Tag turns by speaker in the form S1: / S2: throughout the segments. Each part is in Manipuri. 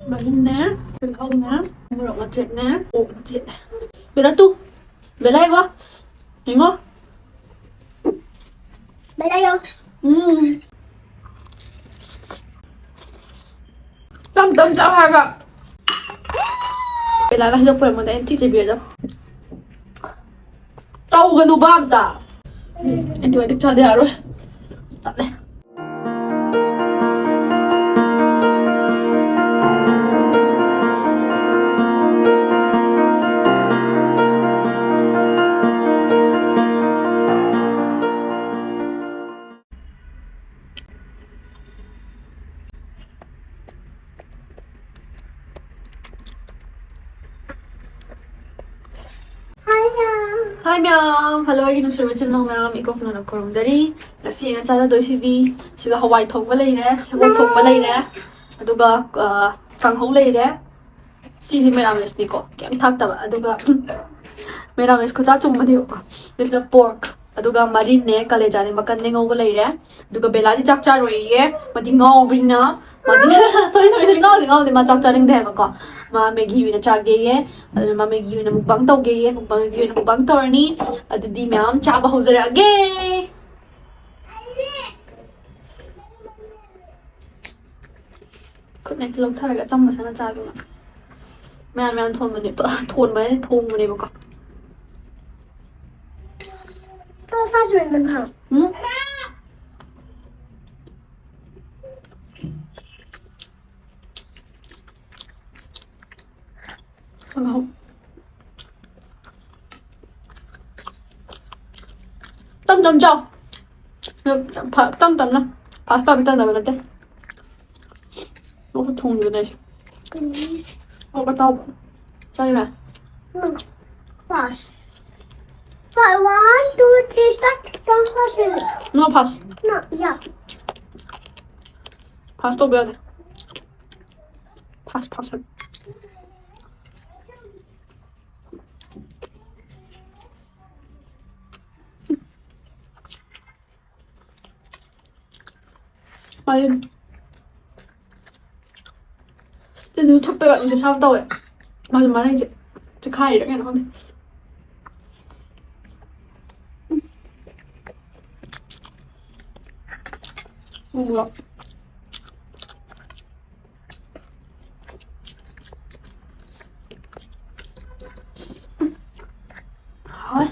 S1: Mayin nè, thịt hồng nè, mùi rộng là chết nè, ổ là chết nè. Về đó tu, về đây quá, nhìn không?
S2: Về đây không?
S1: Tâm tâm chào hàng ạ. Về là hidup mo na enti tibiyo. Tao ganun ba ta? Enti wala ka di aro. Tale. Hi ma'am! Hello, I'm Sir Richard ng ma'am. Ikaw na nagkaroon dari. Kasi nga tsada doy sila Hawaii thong balay re, Hawaii thong balay re. Aduga kanghong lay re. Si meramis ni ko. Kaya thak taba. Aduga meramis ko cha chung madi ko. There's a pork. Aduga marin ne kaleja ne makan ne ngau balay re. Aduga belaji chak cha roi ye. Madi ngau brina. Madi sorry ngau de ma chak cha ring de ba ko. Ma Maggi yun na chage ye. Adu ma Maggi yun na mukbang tau ge ye. Mukbang yun na mukbang tau ni. Adu di ma'am chaba ho zara ge. Kut này lông thar ga trong mà sana cha luôn. Man thôn mà to thôn mấy thôn mà này ba ko.
S2: Tao phát truyền gần hả?
S1: Không. Tâm cho. Tâm nè. Pasta bị tâm là thế. Nó có thùng như này. Ô bắt đầu. Sao vậy?
S2: Pass. But 1, 2, 3 start. Don't pass it.
S1: No pass.
S2: No, yeah.
S1: Pass då blir det. Pass. Marin. Thế nếu thúc bạn thì sao tôi ạ? Mà anh chị khai được nghe nó không? Được. Thôi.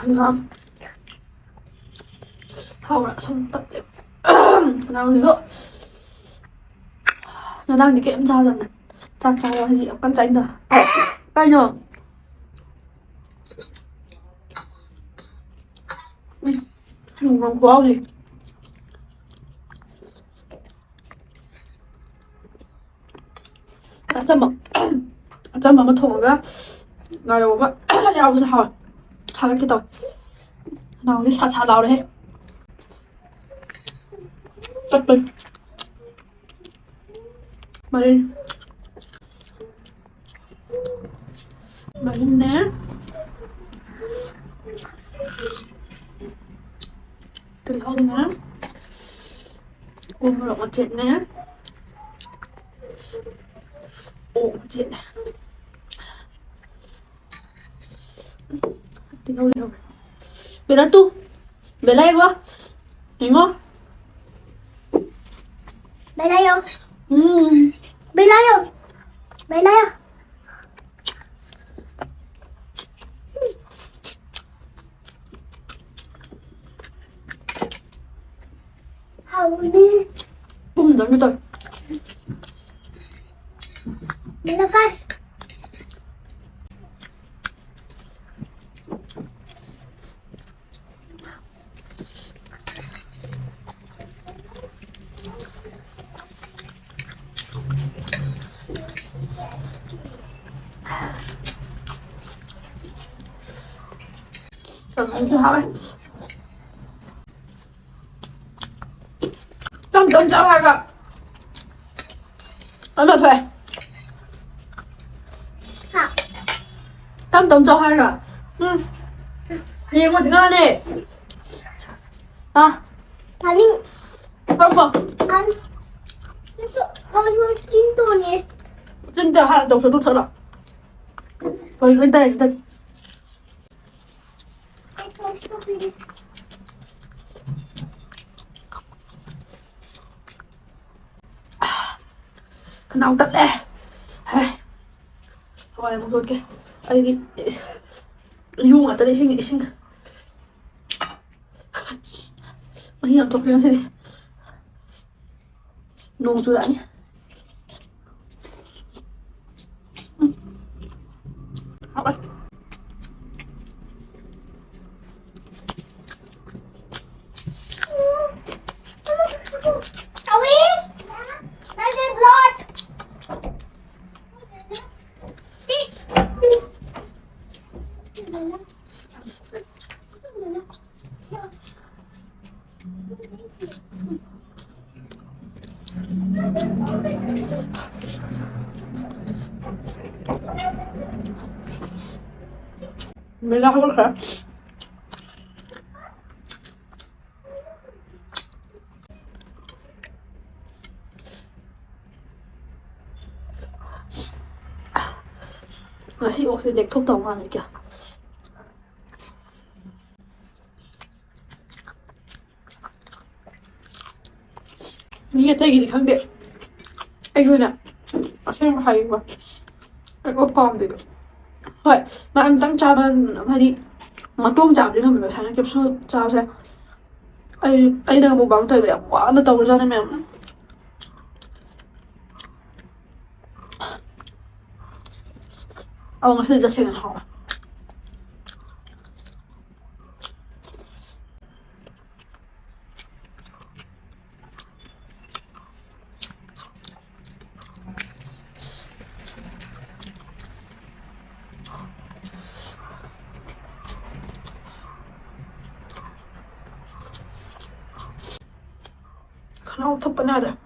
S1: Ngon. Hầu đã xong tập điểm. Nào ví dụ nó đang đi kiểm tra rồi này. Chắc hay gì ở con tránh rồi. Cay nhờ. Không ngon quá gì. 잠깐만 통화가 나요가 야무서 하겠다. 나 우리 잘 나오래 해. 딱들. 맛있네. thịt hồng nè, mùi rộng là chết nè, ổ là chết nè. Thịt hồng đâu? Về đó tu, về đây quá, nhìn không?
S2: Về đây không? Về đây không? Về đây không? Hồng đi.
S1: Giống như tôi.
S2: Mình là fast.
S1: Sao hả em? Tâm chào hai ạ. Ăn được thôi.
S2: Hả?
S1: Tắm tắm cho hai cả. Nhìn một tiếng ăn đi. À.
S2: Anh đi.
S1: Không không.
S2: Anh. Ôi, chín tuổi nhỉ?
S1: 진짜 하나 더 줘도 들어. 일단. 그 나온 딸래. Thôi một luôn kia. Ấy đi. Yung ở đây sinh. Mà hiểm thuộc nó sẽ đi. Nôn chú đã nhé. Học đây.
S2: Awis! I did lot!
S1: Mình ra không có. Nasi 혹시 넥톡도 안 할게요. Niya tay gini khang de. Ayun na. Xem hay quá. Cái ốp con thì vậy mà em tăng cha bên hay đi mà tôm chảo chứ không phải thành cái số chảo xem ai đang một bằng tay đẹp quá nó tàu ra nên mẹ ông是这些人好。Kanal topu nerede?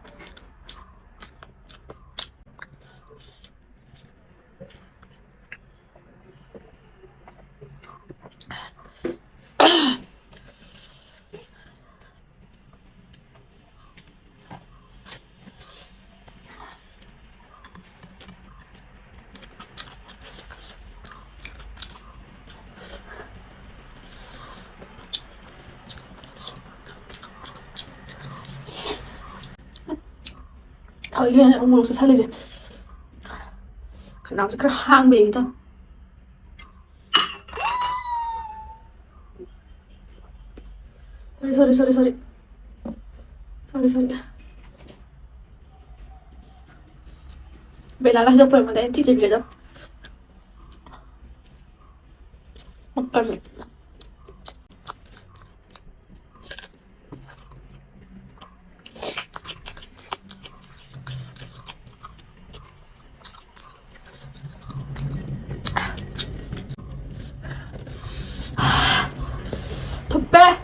S1: 이게 어머로서 살리지. 그 남자 그 항배이다. 소리. Bella lang daw mà thì chỉ biết đâu. Một cần. 덮배.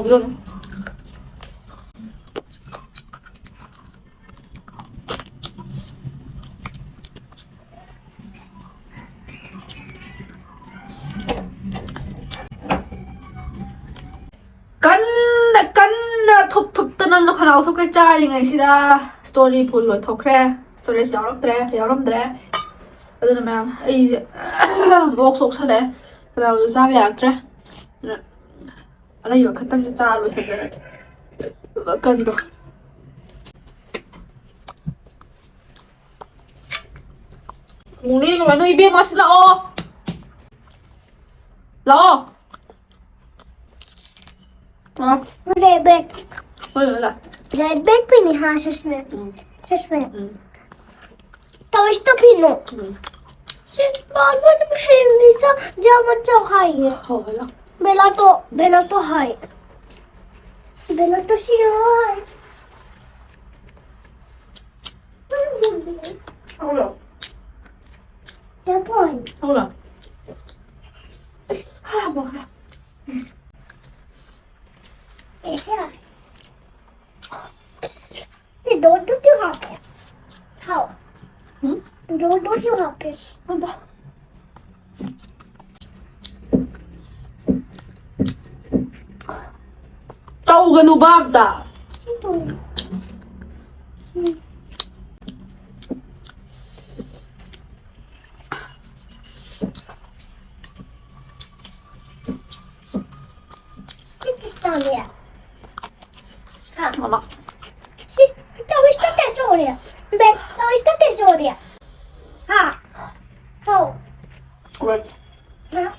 S1: 이건 간다 톱 뜨는 거 하나 어떻게 짜리가 있시다 스토리 볼로 톡래 스토리에서 여러분들의 그러면 이 목속 살에 그다음 사비 알았지 이거 그딴 데 짜로 해드릴게 간다 우리 이거 왜 입에 맛있다 러
S2: Red bag.
S1: Wala.
S2: Red bag pini ha sasme. Sasme. तो इस तो पीनो बाल बाल हेवी सा जाम अच्छा खाइए
S1: Wala.
S2: बेला तो हाय बेला तो शिवाय
S1: Wala.
S2: क्या बोल
S1: Wala. Wala.
S2: ऐसे आ ये दो क्यों हाथ है हाउ दो क्यों हाथ है
S1: Wala. Tao ganun ba da?
S2: Pakistan
S1: Mama.
S2: sì तो इस तो कैसे हो रहा बे तो इस तो कैसे हो रहा हाँ हाउ
S1: Correct.
S2: हाँ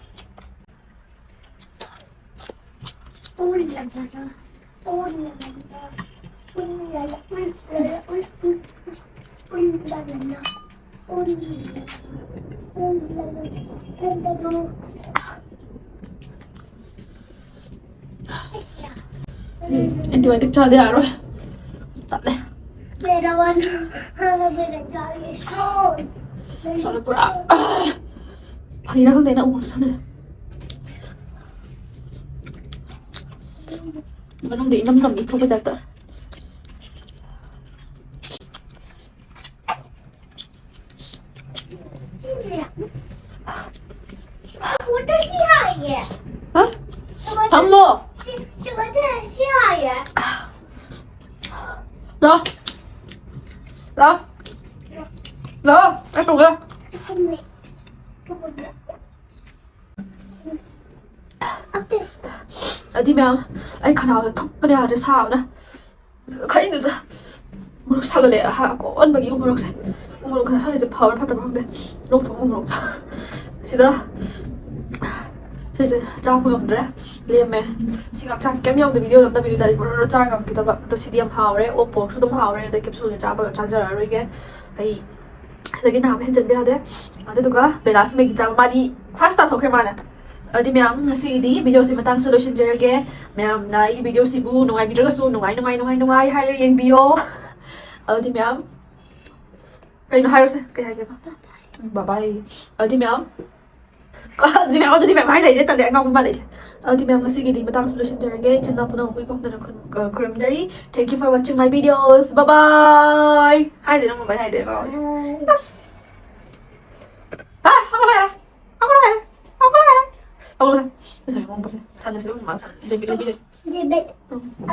S2: और लगा था और लगा था और लगा
S1: Antibiotic cha diya rồi. Tắt đây.
S2: मेरा वन हाँ मेरा चाहिए शोर
S1: Sao pura. Phải ra không thể nào uống sao đây. Vẫn không để năm tầm ít không bao giờ tự.
S2: वो तो सिहा है
S1: Hả? Thấm vô.
S2: वो तो सिहा है
S1: Rồi. Rồi. Rồi. Em tụi kìa. Đi mèo. Anh khả nào thúc bên nhà để sao nè. Khởi người ra. Một lúc sau cái lệ hạ có ơn bằng yêu một lúc sẽ. Một lúc sau này sẽ phở phát tập không đây. Lúc thống một lúc. Xin đó. Thì trong không đấy. Liam mẹ. Xin gặp trang kém nhau từ video làm ta video tại nó trang gặp kita gặp tôi CDM hào đấy, Oppo số đông hào đấy, tôi capsule cho bao charger rồi cái. Ai cái nào hiện chân bây giờ đấy tụi cái bây giờ mình chỉ mà đi first start thôi mà nè đi mẹ si đi video si mà tăng solution cho cái mẹ này video si bu nungai video su nungai hay là yang bio đi mẹ cái nó hay rồi cái hay cái bye bye đi mẹ đi mẹ đi mẹ mai lấy đấy tao lại ngon mà lấy đi mẹ si đi mà tăng solution cho cái chân nào cũng không được không đấy thank you for watching my videos bye bye hai đứa nó mà hai đứa rồi yes ako na. Ako na. Ako na. Ay, mo pa siya. Sana sila umasan. Lebih.
S2: ये